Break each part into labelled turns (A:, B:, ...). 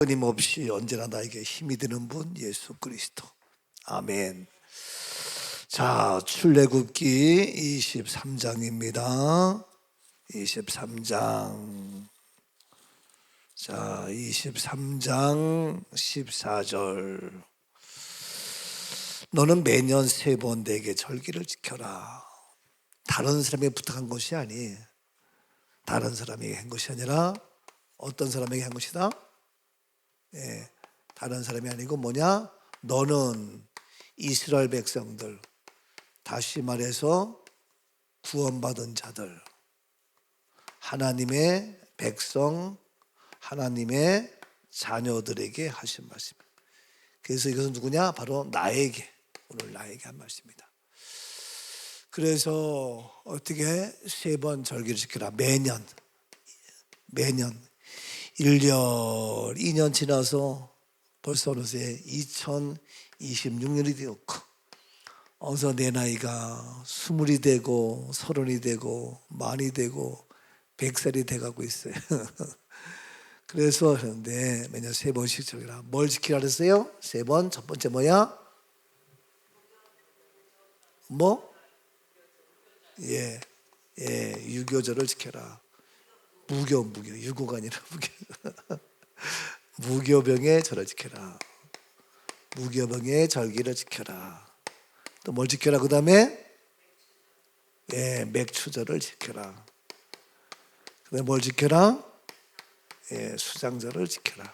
A: 끊임없이 언제나 나에게 힘이 되는 분 예수 그리스도. 아멘. 자, 출애굽기 23장입니다. 23장. 자, 23장 14절. 너는 매년 3번 내게 절기를 지켜라. 다른 사람에게 부탁한 것이 아니, 다른 사람에게 한 것이 아니라 어떤 사람에게 한 것이다? 다른 사람이 아니고 뭐냐? 너는 이스라엘 백성들, 다시 말해서 구원받은 자들, 하나님의 백성, 하나님의 자녀들에게 하신 말씀입니다. 그래서 이것은 누구냐? 바로 나에게, 오늘 나에게 한 말씀입니다. 그래서 어떻게 3번 절기를 지켜라. 매년 1년, 2년 지나서 벌써 어느새 2026년이 되었고, 어서 내 나이가 20이 되고 30이 되고 40이 되고 100살이 돼가고 있어요. 그래서 그런데 매년 3번씩 절기라. 뭘 지키라 그랬어요? 3번. 첫 번째 뭐야? 유교절을 지켜라. 무교, 유교가 아니라 무교. 무교병의 절을 지켜라. 무교병의 절기를 지켜라. 또 뭘 지켜라? 그 다음에 맥추절을 지켜라. 그 다음에 뭘 지켜라? 수장절을 지켜라.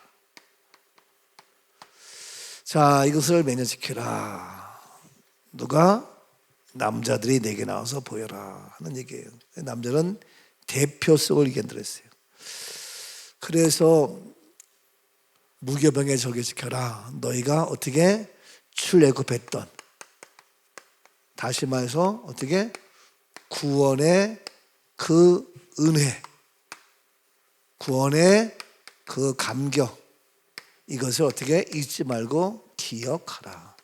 A: 자, 이것을 매년 지켜라. 누가? 남자들이 내게 나와서 보여라 하는 얘기예요. 남자는 대표성을 견드렸어요. 그래서 무교병의 절기 지켜라. 너희가 어떻게 출애굽했던, 다시 말해서 어떻게 구원의 그 은혜, 구원의 그 감격, 이것을 어떻게 잊지 말고 기억하라.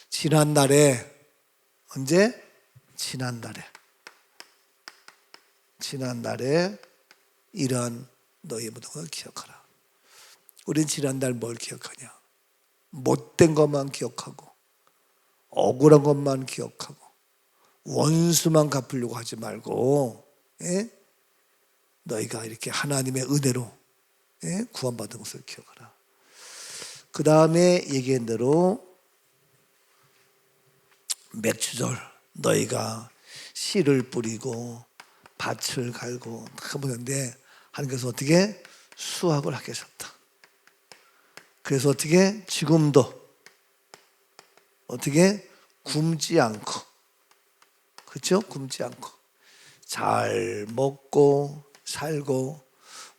A: 지난날에, 언제? 지난날에 이러한 너희 모든 기억하라. 우린 지난날 뭘 기억하냐? 못된 것만 기억하고, 억울한 것만 기억하고, 원수만 갚으려고 하지 말고, 너희가 이렇게 하나님의 은혜로 구원받은 것을 기억하라. 그 다음에 얘기한 대로 맥추절, 너희가 씨를 뿌리고 밭을 갈고 하는데 하나님께서 어떻게 수확을 하게 하셨다. 그래서 어떻게 지금도 어떻게 굶지 않고, 그렇죠? 굶지 않고 잘 먹고 살고,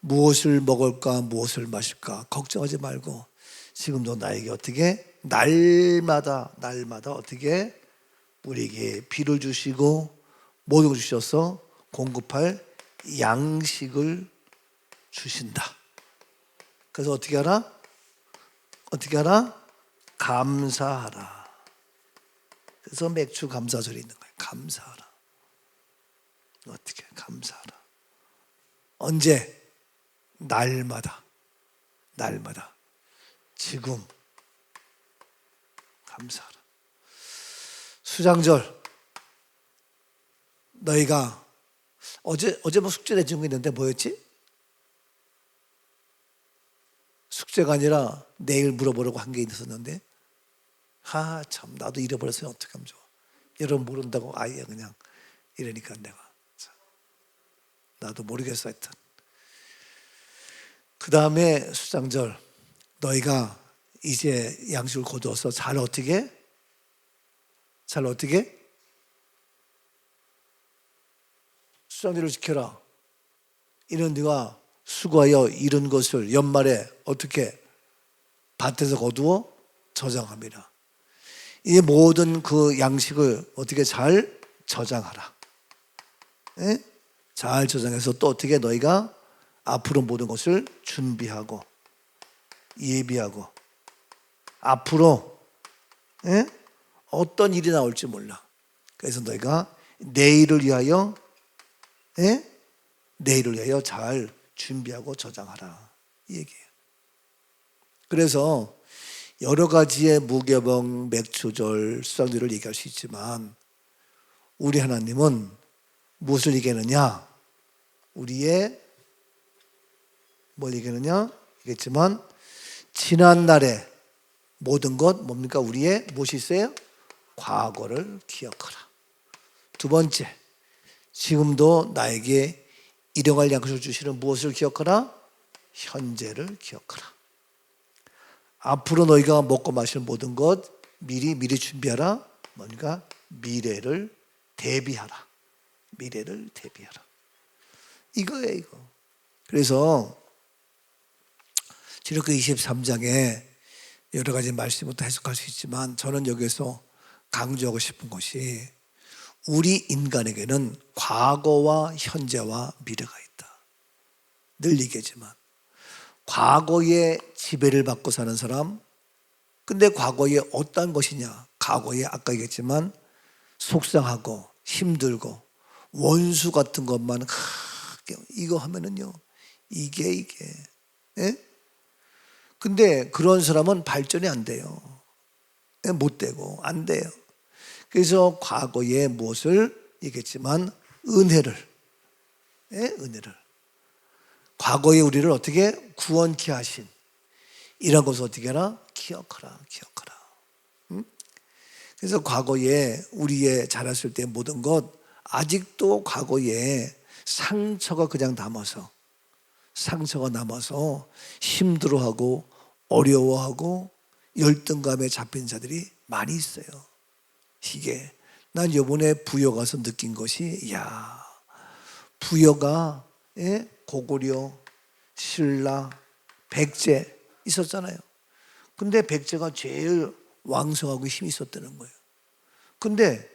A: 무엇을 먹을까 무엇을 마실까 걱정하지 말고 지금도 나에게 어떻게 날마다 어떻게 우리에게 비를 주시고 모든 걸 주셔서 공급할 양식을 주신다. 그래서 어떻게 하라? 감사하라. 그래서 맥주 감사절이 있는 거예요. 감사하라. 어떻게 감사하라. 언제? 날마다 지금 감사하라. 수장절, 너희가 어제 뭐 숙제 내준 거 있는데 뭐였지? 숙제가 아니라 내일 물어보려고 한 게 있었는데, 참 나도 잃어버렸으면 어떻게 하면 좋아. 여러분 모른다고 아예 그냥 이러니까 내가 나도 모르겠어 하여튼. 그 다음에 수장절, 너희가 이제 양식을 거두어서 잘 어떻게 수장절을 지켜라. 이는 네가 수고하여 이룬 것을 연말에 어떻게 밭에서 거두어 저장합니다. 이 모든 그 양식을 어떻게 잘 저장하라. 잘 저장해서 또 어떻게 너희가 앞으로 모든 것을 준비하고 예비하고, 앞으로 어떤 일이 나올지 몰라. 그래서 너희가 내일을 위하여 잘 준비하고 저장하라 이 얘기예요. 그래서 여러 가지의 무교병, 맥추절, 수상들을 얘기할 수 있지만 우리 하나님은 무엇을 얘기하느냐? 우리의 뭘 얘기하느냐? 얘기했지만 지난날의 모든 것 뭡니까? 우리의 무엇이 있어요? 과거를 기억하라. 두 번째, 지금도 나에게 일용할 양식을 주시는 무엇을 기억하라? 현재를 기억하라. 앞으로 너희가 먹고 마실 모든 것 미리 준비하라. 뭔가 미래를 대비하라. 미래를 대비하라. 이거예요, 이거. 그래서 출애굽기 23장에 여러 가지 말씀부터 해석할 수 있지만 저는 여기서 강조하고 싶은 것이 우리 인간에게는 과거와 현재와 미래가 있다. 늘 얘기하지만 과거에 지배를 받고 사는 사람, 근데 과거에 어떤 것이냐? 과거에 아까 얘기했지만 속상하고 힘들고 원수 같은 것만 이거 하면은요 이게 예? 근데 그런 사람은 발전이 안 돼요. 못 되고 안 돼요. 그래서 과거에 무엇을 얘기했지만 은혜를 과거에 우리를 어떻게 구원케 하신 이런 것을 어떻게 하라? 기억하라. 그래서 과거에 우리의 자랐을 때 모든 것 아직도 과거에 상처가 그냥 남아서 힘들어하고 어려워하고 열등감에 잡힌 자들이 많이 있어요. 이게 난 이번에 부여 가서 느낀 것이 부여가 고구려, 신라, 백제 있었잖아요. 근데 백제가 제일 왕성하고 힘이 있었다는 거예요. 근데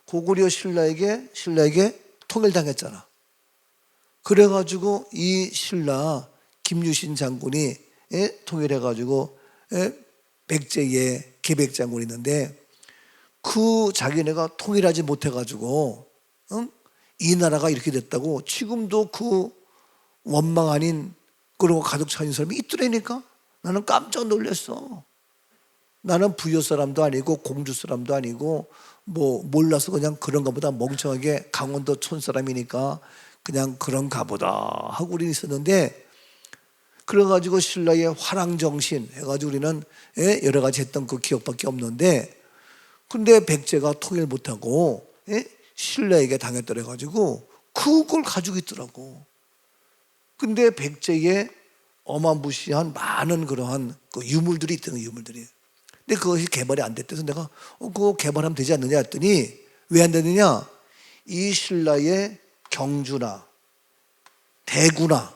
A: 고구려 신라에게 통일당했잖아. 그래가지고 이 신라 김유신 장군이 통일해가지고 백제의 계백장군이 있는데 그 자기네가 통일하지 못해가지고 이 나라가 이렇게 됐다고 지금도 그 원망 아닌 그러고 가득 차인 사람이 있더라니까. 나는 깜짝 놀랐어. 나는 부여 사람도 아니고 공주 사람도 아니고 뭐 몰라서 그냥 그런가 보다 멍청하게 강원도 촌 사람이니까 그냥 그런가 보다 하고 우리는 있었는데 그래가지고 신라의 화랑정신 해가지고 우리는 여러 가지 했던 그 기억밖에 없는데 근데 백제가 통일 못하고 신라에게 당했더래 가지고 그걸 가지고 있더라고. 근데 백제에 어마무시한 많은 그러한 그 유물들이 있다는 유물들이. 근데 그것이 개발이 안 됐대서 내가 그거 개발하면 되지 않느냐 했더니 왜 안 되느냐? 이 신라의 경주나 대구나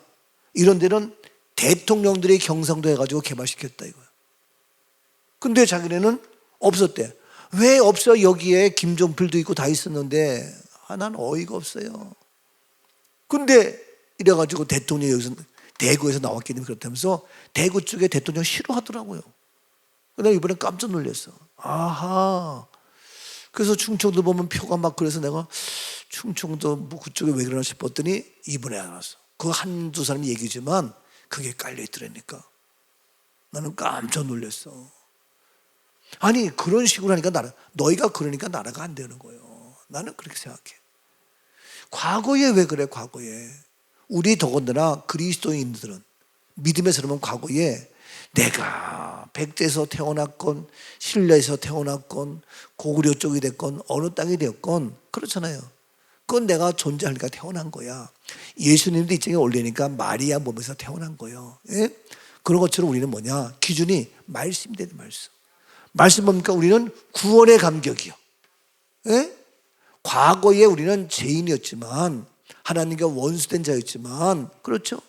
A: 이런 데는 대통령들이 경상도 해가지고 개발시켰다 이거야. 근데 자기네는 없었대. 왜 없어? 여기에 김종필도 있고 다 있었는데 난 어이가 없어요. 근데 이래가지고 대통령이 여기서 대구에서 나왔기 때문에 그렇다면서 대구 쪽에 대통령 싫어하더라고요. 내가 이번에 깜짝 놀랐어. 아하. 그래서 충청도 보면 표가 막 그래서 내가 충청도 뭐 그쪽에 왜 그러나 싶었더니 이번에 알았어. 그 한두 사람이 얘기지만 그게 깔려있더라니까. 나는 깜짝 놀랐어. 아니 그런 식으로 하니까 너희가 그러니까 나라가 안 되는 거예요. 나는 그렇게 생각해. 과거에 왜 그래? 과거에 우리 더군다나 그리스도인들은 믿음의 사람은 과거에 내가 백제에서 태어났건 신라에서 태어났건 고구려 쪽이 됐건 어느 땅이 되었건 그렇잖아요. 그건 내가 존재하니까 태어난 거야. 예수님도 이 땅에 올리니까 마리아 몸에서 태어난 거예요. 그런 것처럼 우리는 뭐냐? 기준이 말씀이 되는 말씀. 말씀 뭡니까? 우리는 구원의 감격이요. 과거에 우리는 죄인이었지만 하나님과 원수된 자였지만 그렇죠?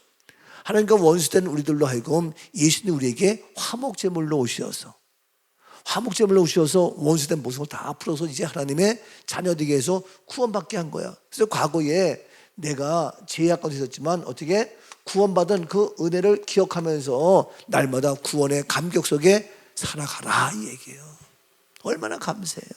A: 하나님과 원수된 우리들로 하여금 예수님 우리에게 화목제물로 오셔서 원수된 모습을 다 풀어서 이제 하나님의 자녀되게 해서 구원받게 한 거야. 그래서 과거에 내가 죄악 가운데 있었지만 어떻게 구원받은 그 은혜를 기억하면서 날마다 구원의 감격 속에 살아가라 이 얘기예요. 얼마나 감사해요.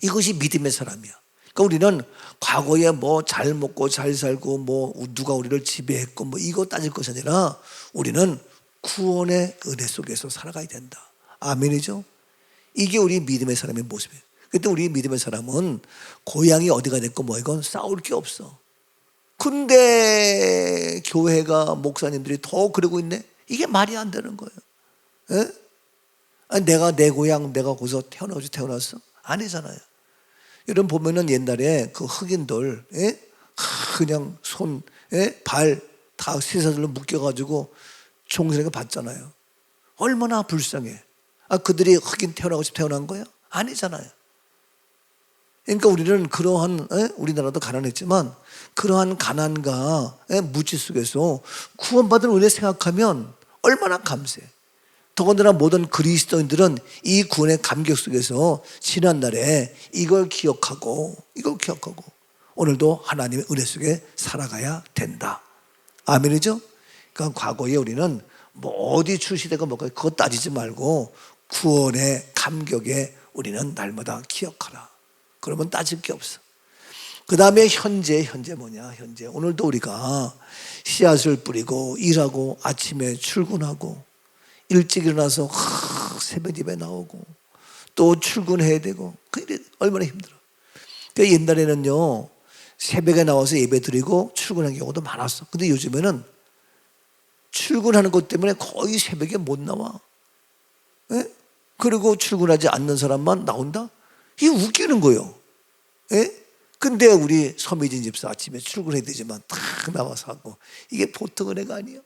A: 이것이 믿음의 사람이야. 그러니까 우리는 과거에 뭐 잘 먹고 잘 살고 뭐 누가 우리를 지배했고 뭐 이거 따질 것이 아니라 우리는 구원의 은혜 속에서 살아가야 된다. 아멘이죠? 이게 우리 믿음의 사람의 모습이에요. 그때 우리 믿음의 사람은 고향이 어디가 됐고 뭐 이건 싸울 게 없어. 근데 교회가 목사님들이 더 그러고 있네. 이게 말이 안 되는 거예요. 에? 아니, 내가 내 고향 내가 거기서 태어났어? 아니잖아요. 여러분 보면은 옛날에 그 흑인들 그냥 손, 발 다 쇠사슬로 묶여가지고 총선에게 받잖아요. 얼마나 불쌍해. 그들이 흑인 태어나고 싶어 태어난 거야? 아니잖아요. 그러니까 우리는 그러한 우리나라도 가난했지만 그러한 가난과 무지 속에서 구원받은 은혜 생각하면 얼마나 감사해. 더군다나 모든 그리스도인들은 이 구원의 감격 속에서 지난날에 이걸 기억하고 오늘도 하나님의 은혜 속에 살아가야 된다. 아멘이죠? 그러니까 과거에 우리는 뭐 어디 출시되고 뭐가 그거 따지지 말고 구원의 감격에 우리는 날마다 기억하라. 그러면 따질 게 없어. 그 다음에 현재 뭐냐? 현재 오늘도 우리가 씨앗을 뿌리고 일하고 아침에 출근하고 일찍 일어나서 새벽 예배 나오고 또 출근해야 되고 그게 얼마나 힘들어. 그러니까 옛날에는요 새벽에 나와서 예배 드리고 출근하는 경우도 많았어. 근데 요즘에는 출근하는 것 때문에 거의 새벽에 못 나와. 그리고 출근하지 않는 사람만 나온다? 이게 웃기는 거예요. 근데 우리 서미진 집사 아침에 출근해야 되지만 탁 나와서 하고 이게 보통 은혜가 아니에요.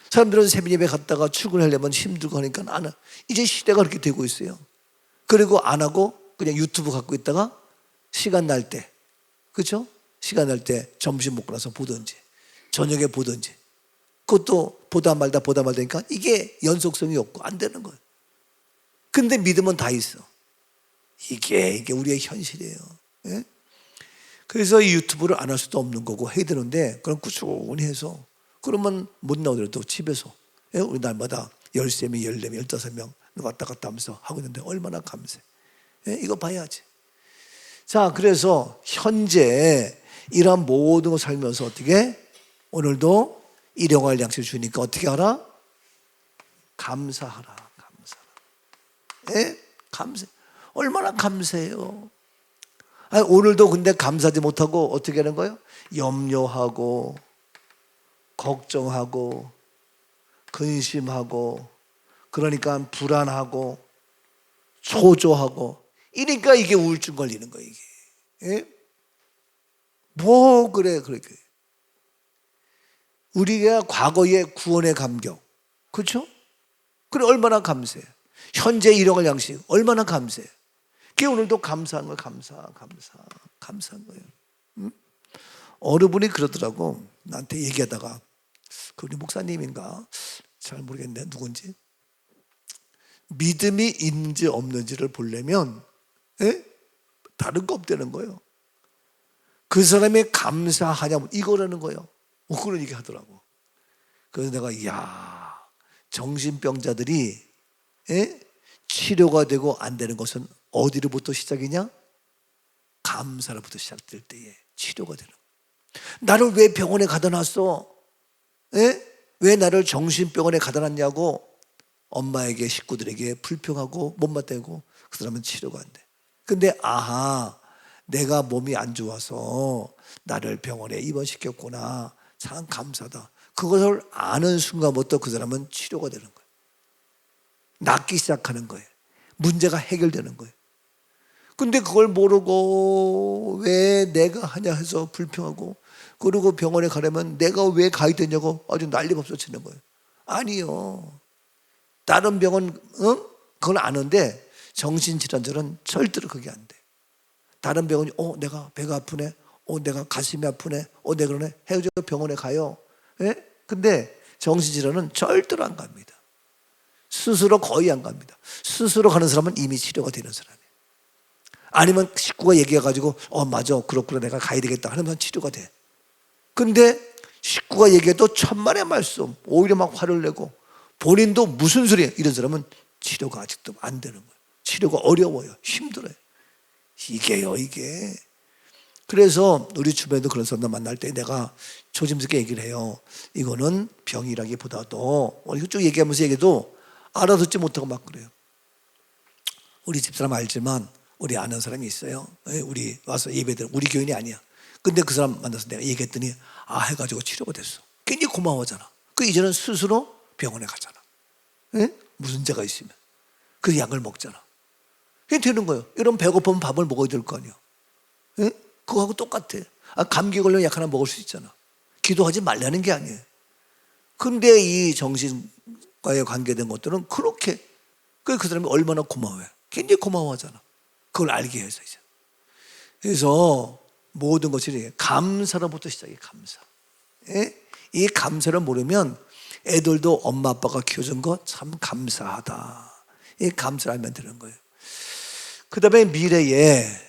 A: 사람들은 새벽 예배 갔다가 출근하려면 힘들고 하니까 안 해. 이제 시대가 그렇게 되고 있어요. 그리고 안 하고 그냥 유튜브 갖고 있다가 시간 날 때, 그렇죠? 시간 날 때 점심 먹고 나서 보든지 저녁에 보든지 그것도 보다 말다 하니까 이게 연속성이 없고 안 되는 거예요. 근데 믿음은 다 있어. 이게 우리의 현실이에요. 그래서 이 유튜브를 안 할 수도 없는 거고 해야 되는데 그럼 꾸준히 해서 그러면 못 나오더라도 집에서 우리 날마다 13명, 14명, 15명 왔다 갔다 하면서 하고 있는데 얼마나 감사해. 이거 봐야지. 자, 그래서 현재 이러한 모든 걸 살면서 어떻게 오늘도 일용할 양식을 주니까 어떻게 하라? 감사하라. 감사. 얼마나 감사해요. 오늘도 근데 감사하지 못하고 어떻게 하는 거예요? 염려하고 걱정하고 근심하고 그러니까 불안하고 초조하고 이러니까 이게 우울증 걸리는 거예요. 이게 뭐 그렇게 우리가 과거의 구원의 감격, 그렇죠? 그래 얼마나 감사해. 현재 일용할 양식 얼마나 감사해. 그게 오늘도 감사한 거예요. 감사한 거예요. 어느 분이 그러더라고. 나한테 얘기하다가 그 우리 목사님인가 잘 모르겠네 누군지. 믿음이 있는지 없는지를 보려면 다른 거 없다는 거예요. 그 사람이 감사하냐면 이거라는 거예요. 그런 얘기 하더라고. 그래서 내가 이야 정신병자들이 치료가 되고 안 되는 것은 어디로부터 시작이냐? 감사로부터 시작될 때에 치료가 되는 거예요. 나를 왜 병원에 가다 놨어? 왜 나를 정신병원에 가다 놨냐고 엄마에게 식구들에게 불평하고 못마대고 그 사람은 치료가 안 돼. 근데 아하 내가 몸이 안 좋아서 나를 병원에 입원시켰구나. 참 감사다. 그것을 아는 순간부터 그 사람은 치료가 되는 거예요. 낫기 시작하는 거예요. 문제가 해결되는 거예요. 근데 그걸 모르고 왜 내가 하냐 해서 불평하고 그리고 병원에 가려면 내가 왜 가야 되냐고 아주 난리가 없어지는 거예요. 아니요. 다른 병원 그걸 아는데 정신질환자는 절대로 그게 안 돼. 다른 병원이 내가 배가 아프네. 내가 가슴이 아프네. 내가 그러네. 해가지고 병원에 가요. 근데 정신질환은 절대로 안 갑니다. 스스로 거의 안 갑니다. 스스로 가는 사람은 이미 치료가 되는 사람이에요. 아니면 식구가 얘기해가지고 맞아 그렇구나 내가 가야 되겠다 하면 치료가 돼. 근데 식구가 얘기해도 천만의 말씀 오히려 막 화를 내고 본인도 무슨 소리야 이런 사람은 치료가 아직도 안 되는 거예요. 치료가 어려워요. 힘들어요. 이게요, 이게. 그래서 우리 주변에도 그런 사람들 만날 때 내가 조심스럽게 얘기를 해요. 이거는 병이라기보다도 쭉 얘기하면서 얘기해도 알아듣지 못하고 막 그래요. 우리 집사람 알지만 우리 아는 사람이 있어요. 우리 와서 예배드려. 우리 교인이 아니야. 근데 그 사람 만나서 내가 얘기했더니 해가지고 치료가 됐어. 굉장히 고마워하잖아. 이제는 스스로 병원에 가잖아. 무슨 죄가 있으면 그 약을 먹잖아. 그게 되는 거예요. 이런 배고프면 밥을 먹어야 될 거 아니야. 그거하고 똑같아. 감기 걸리면 약 하나 먹을 수 있잖아. 기도하지 말라는 게 아니에요. 근데 이 정신과에 관계된 것들은 그렇게 그 사람이 얼마나 고마워해. 굉장히 고마워하잖아. 그걸 알게 해서 이제. 그래서 모든 것이 감사로부터 시작해. 감사. 이 감사를 모르면 애들도 엄마 아빠가 키워준 거 참 감사하다. 이 감사를 알면 되는 거예요. 그 다음에 미래에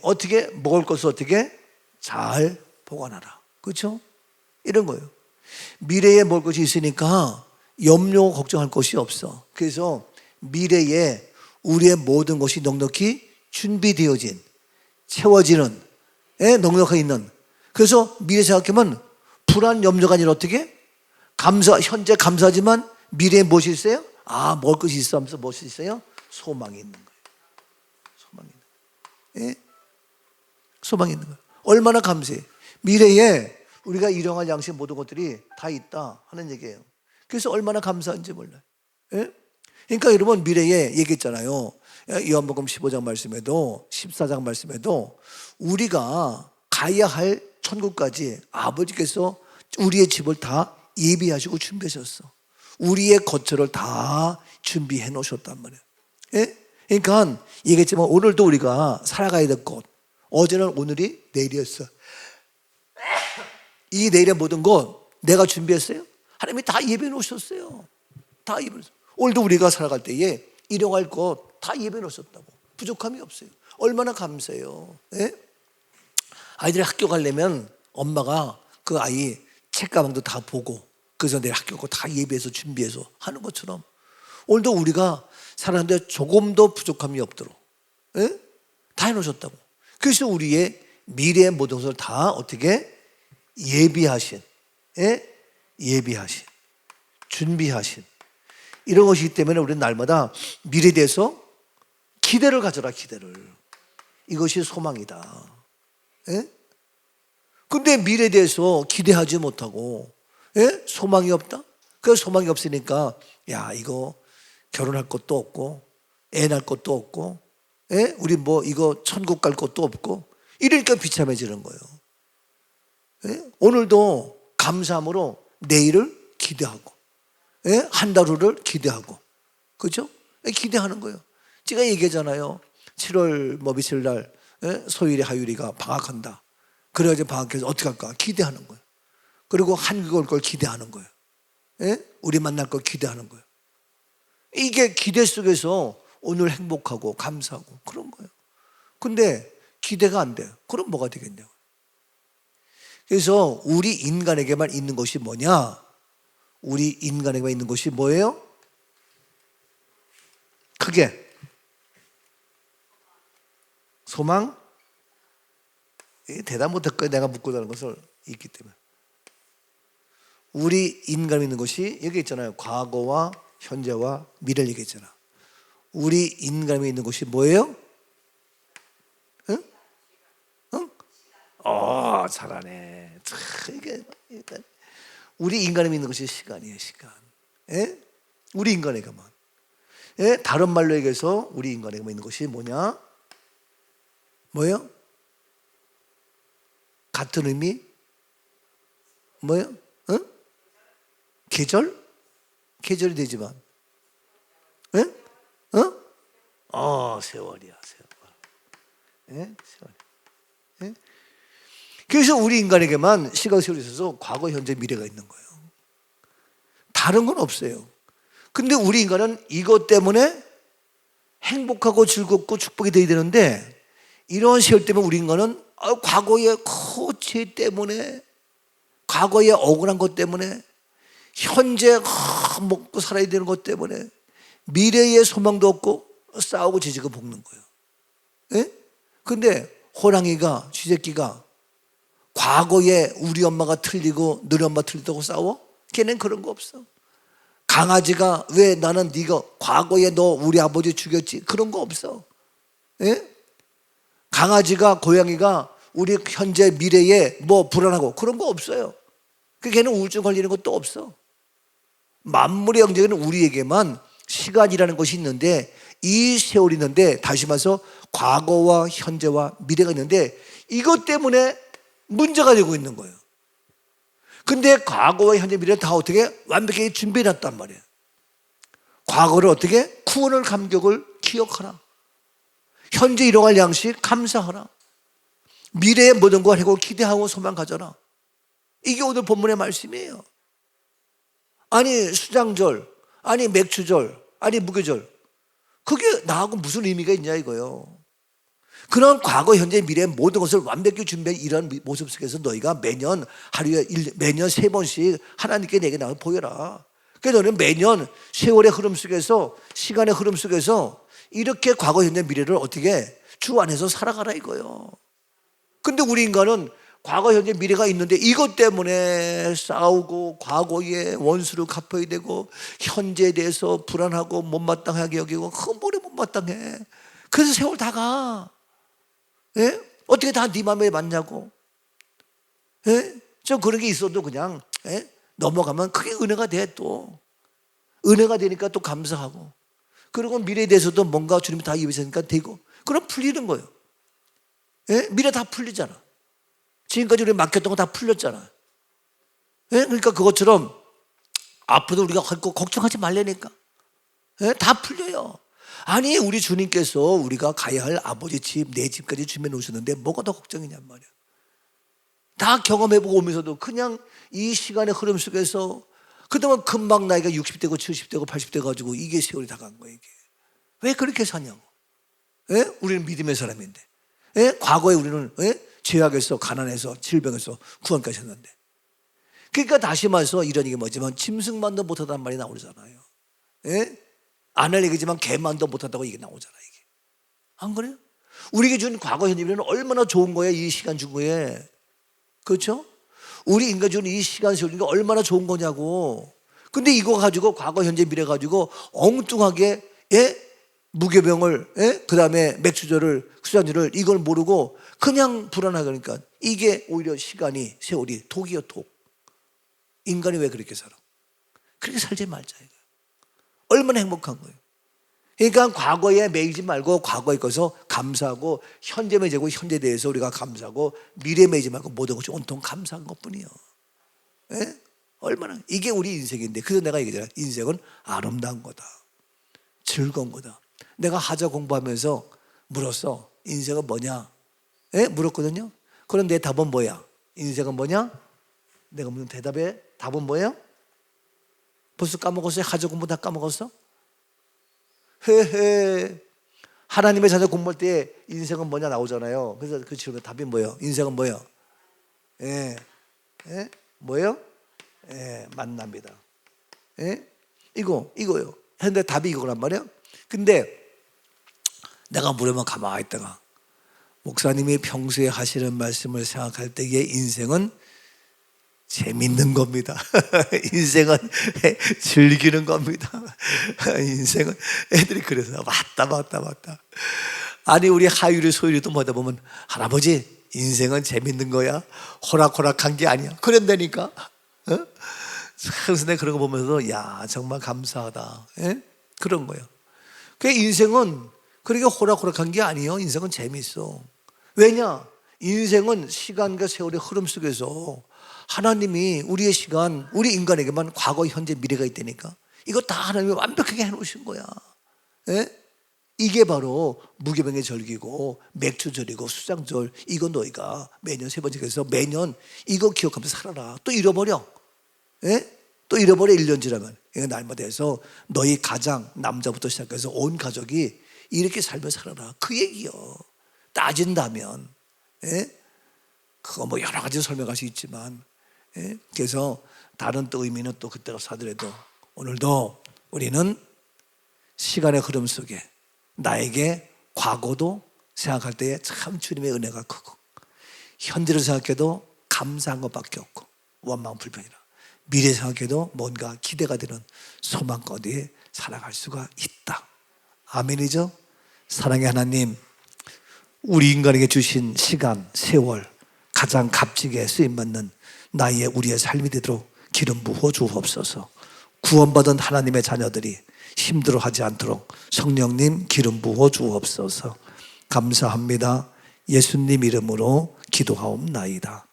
A: 어떻게 먹을 것을 어떻게 잘 보관하라. 그렇죠? 이런 거예요. 미래에 먹을 것이 있으니까 염려 걱정할 것이 없어. 그래서 미래에 우리의 모든 것이 넉넉히 준비되어진, 채워지는, 넉넉히 있는. 그래서 미래 생각하면 불안 염려가 아니라 어떻게? 현재 감사하지만 미래에 무엇이 있어요? 먹을 것이 있어 하면서 무엇이 있어요? 소망이 있는 거예요. 소망이 있는 거예요. 얼마나 감사해. 미래에 우리가 일용할 양식 모든 것들이 다 있다 하는 얘기예요. 그래서 얼마나 감사한지 몰라요. 그러니까 여러분 미래에 얘기했잖아요. 요한복음 15장 말씀에도 14장 말씀에도 우리가 가야 할 천국까지 아버지께서 우리의 집을 다 예비하시고 준비하셨어. 우리의 거처를 다 준비해 놓으셨단 말이에요. 그러니까 얘기했지만 오늘도 우리가 살아가야 될 곳, 어제는 오늘이 내일이었어. 이 내일의 모든 것 내가 준비했어요. 하나님이 다 예배해 놓으셨어요. 다 예배해 놓으셨어요. 오늘도 우리가 살아갈 때에 일용할 것 다 예배해 놓으셨다고. 부족함이 없어요. 얼마나 감사해요. 아이들이 학교 가려면 엄마가 그 아이 책가방도 다 보고 그래서 내일 학교 거 다 예배해서 준비해서 하는 것처럼 오늘도 우리가 살았는데 조금도 부족함이 없도록 다 해놓으셨다고. 그래서 우리의 미래의 모든 것을 다 어떻게 예비하신, 준비하신 이런 것이기 때문에 우리는 날마다 미래에 대해서 기대를 가져라. 기대를. 이것이 소망이다. 근데 미래에 대해서 기대하지 못하고 소망이 없다? 그 소망이 없으니까 이거 결혼할 것도 없고 애 낳을 것도 없고 우리 이거 천국 갈 것도 없고 이러니까 비참해지는 거예요. 오늘도 감사함으로 내일을 기대하고 한 달 후를 기대하고 그렇죠? 기대하는 거예요. 제가 얘기하잖아요. 7월 며칠 날 소율이 하율이가 방학한다. 그래가지고 방학해서 어떻게 할까? 기대하는 거예요. 그리고 한국 올 걸 기대하는 거예요. 우리 만날 걸 기대하는 거예요. 이게 기대 속에서 오늘 행복하고 감사하고 그런 거예요. 근데 기대가 안 돼요. 그럼 뭐가 되겠냐고. 그래서 우리 인간에게만 있는 것이 뭐냐? 우리 인간에게만 있는 것이 뭐예요? 크게 소망? 대답 못할 거예요. 내가 묻고 다는 것을 있기 때문에. 우리 인간에 있는 것이 여기 있잖아요. 과거와 현재와 미래를 얘기했잖아. 우리 인간에 있는 것이 뭐예요? 응? 잘하네. 이게 우리 인간에 있는 것이 시간이에요. 시간. 우리 인간에게만. 다른 말로 얘기해서 우리 인간에게만 있는 것이 뭐냐? 뭐예요? 같은 의미? 뭐예요? 계절? 계절이 되지만 세월이야. 세월. 그래서 우리 인간에게만 시간 세월이 있어서 과거, 현재, 미래가 있는 거예요. 다른 건 없어요. 근데 우리 인간은 이것 때문에 행복하고 즐겁고 축복이 되어야 되는데 이런 세월 때문에 우리 인간은 과거의 죄 때문에 과거의 억울한 것 때문에 현재 먹고 살아야 되는 것 때문에 미래의 소망도 없고 싸우고 지지고 볶는 거예요. 예? 근데 호랑이가, 쥐새끼가 과거에 우리 엄마가 틀리고 너희 엄마 틀리다고 싸워? 걔는 그런 거 없어. 강아지가 왜 나는 네가 과거에 너 우리 아버지 죽였지? 그런 거 없어. 예? 강아지가, 고양이가 우리 현재 미래에 뭐 불안하고 그런 거 없어요. 걔는 우울증 걸리는 것도 없어. 만물의 영역에는 우리에게만 시간이라는 것이 있는데, 이 세월이 있는데, 다시 말해서 과거와 현재와 미래가 있는데, 이것 때문에 문제가 되고 있는 거예요. 근데 과거와 현재 미래를 다 어떻게 완벽하게 준비해 놨단 말이에요. 과거를 어떻게 구원을 감격을 기억하라. 현재 일용할 양식 감사하라. 미래의 모든 걸 하고 기대하고 소망 가져라. 이게 오늘 본문의 말씀이에요. 아니 수장절, 아니 맥주절, 아니 무교절, 그게 나하고 무슨 의미가 있냐 이거요. 그런 과거, 현재, 미래의 모든 것을 완벽히 준비한 이런 모습 속에서 너희가 매년 하루에 매년 3번씩 하나님께 내게 나를 보여라. 그래서 너는 매년 세월의 흐름 속에서, 시간의 흐름 속에서 이렇게 과거, 현재, 미래를 어떻게 주 안에서 살아가라 이거요. 근데 우리 인간은 과거, 현재, 미래가 있는데 이것 때문에 싸우고 과거에 원수를 갚아야 되고 현재에 대해서 불안하고 못마땅하게 여기고 뭐래 못마땅해. 그래서 세월 다 가. 예? 어떻게 다 네 맘에 맞냐고. 예? 좀 그런 게 있어도 그냥 넘어가면 그게 은혜가 돼. 또 은혜가 되니까 또 감사하고, 그리고 미래에 대해서도 뭔가 주님이 다 입으시니까 되고, 그럼 풀리는 거예요. 예? 미래 다 풀리잖아. 지금까지 우리 맡겼던 거 다 풀렸잖아. 예? 그러니까 그것처럼 앞으로도 우리가 걱정하지 말라니까. 예? 다 풀려요. 아니 우리 주님께서 우리가 가야 할 아버지 집, 내 집까지 준비해 놓으셨는데 뭐가 더 걱정이냔 말이야. 다 경험해보고 오면서도 그냥 이 시간의 흐름 속에서 그동안 금방 나이가 60대고 70대고 80대 가지고 이게 세월이 다 간 거야. 이게 왜 그렇게 사냐고. 예? 우리는 믿음의 사람인데, 예? 과거에 우리는 죄악에서, 가난에서, 질병에서 구원까지 했는데, 그러니까 다시 말해서 이런 얘기 뭐지만 짐승만도 못하다는 말이 나오잖아요. 예? 안 할 얘기지만 개만도 못하다고 얘기 나오잖아. 이게 안 그래요? 우리에게 준 과거, 현재, 미래는 얼마나 좋은 거야. 이 시간 준 거에. 그렇죠? 우리 인간 준 이 시간 세우는 게 얼마나 좋은 거냐고. 근데 이거 가지고 과거, 현재, 미래 가지고 엉뚱하게 무교병을, 그 다음에 맥주절을, 수잔주를 이걸 모르고 그냥 불안하게 하니까 이게 오히려 시간이, 세월이 독이요, 독. 인간이 왜 그렇게 살아? 그렇게 살지 말자 이거. 얼마나 행복한 거예요. 그러니까 과거에 매이지 말고 과거에 거서 감사하고, 현재 매이고 현재에 대해서 우리가 감사하고, 미래에 매이지 말고 모든 것이 온통 감사한 것뿐이요. 예? 얼마나 이게 우리 인생인데. 그래서 내가 얘기하잖아. 인생은 아름다운 거다, 즐거운 거다. 내가 하자 공부하면서 물었어. 인생은 뭐냐? 물었거든요. 그럼 내 답은 뭐야? 인생은 뭐냐? 내가 묻는 대답에 답은 뭐예요? 벌써 까먹었어요? 하자 공부 다 까먹었어? 헤헤. 하나님의 자녀 공부할 때 인생은 뭐냐 나오잖아요. 그래서 그 질문 답이 뭐예요? 인생은 뭐예요? 뭐예요? 만납니다. 이거요. 근데 답이 이거란 말이에요. 근데 내가 물으면 가만히 있다가, 목사님이 평소에 하시는 말씀을 생각할 때의 인생은 재밌는 겁니다. 인생은 즐기는 겁니다. 인생은 애들이 그래서 맞다. 아니 우리 하율이 소율이도 뭐다 보면, 할아버지 인생은 재밌는 거야, 호락호락한 게 아니야, 그런다니까. 그래서 내가 그런 거 보면서 야 정말 감사하다. 그런 거예요. 그 인생은 그렇게 호락호락한 게 아니에요. 인생은 재밌어. 왜냐? 인생은 시간과 세월의 흐름 속에서 하나님이 우리의 시간, 우리 인간에게만 과거, 현재, 미래가 있다니까. 이거 다 하나님이 완벽하게 해놓으신 거야. 이게 바로 무교병의 절기고 맥주절이고 수장절. 이거 너희가 매년 3번째 해서 매년 이거 기억하면서 살아라. 또 잃어버려. 또 잃어버려 1년 지나면. 이거 날마다 해서 너희 가장, 남자부터 시작해서 온 가족이 이렇게 살면서 살아라. 그 얘기요. 따진다면. 그거 뭐 여러 가지 설명할 수 있지만, 그래서 다른 또 의미는 또 그때가 사더라도 오늘도 우리는 시간의 흐름 속에 나에게 과거도 생각할 때에 참 주님의 은혜가 크고, 현재를 생각해도 감사한 것밖에 없고 원망 불평이라, 미래 생각해도 뭔가 기대가 되는 소망 가운데 살아갈 수가 있다. 아멘이죠? 사랑의 하나님, 우리 인간에게 주신 시간, 세월 가장 값지게 쓰임받는 나의 우리의 삶이 되도록 기름 부어 주옵소서. 구원받은 하나님의 자녀들이 힘들어하지 않도록 성령님 기름 부어 주옵소서. 감사합니다. 예수님 이름으로 기도하옵나이다.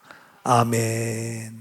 A: 아멘.